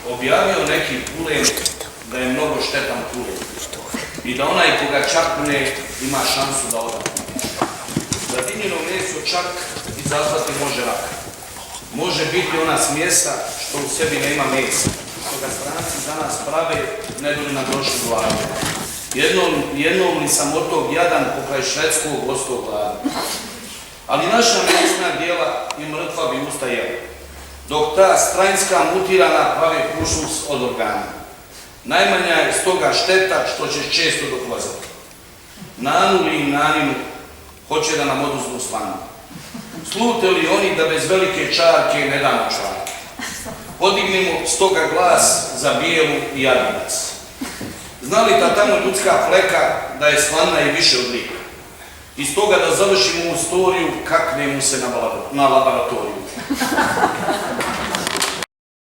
objavio neki pulen da je mnogo štetan pulen i da onaj koga čakne ima šansu da odakne. Da dimljeno meso čak izazvati može rak. Može biti ona smjesa što u sebi nema mesa. Što ga stranci danas prave, ne bi li nam došli glave. Jednom li sam od tog jadan pokraj švedskog ostao gladan. Ali naša mesna dijela i mrtva bi usta jela. Dok ta stranjska mutirana pravi kušus od organa. Najmanja je stoga šteta što će često doklazati. Nanu li im naninu hoće da nam oduzmu slanu. Slute li oni da bez velike čarke ne damo čarke? Podignemo stoga glas za bijelu i jadinac. Zna li ta tamo ljudska fleka da je slana i više od lika? I stoga da završimo ovu storiju kaknemo se na laboratoriju.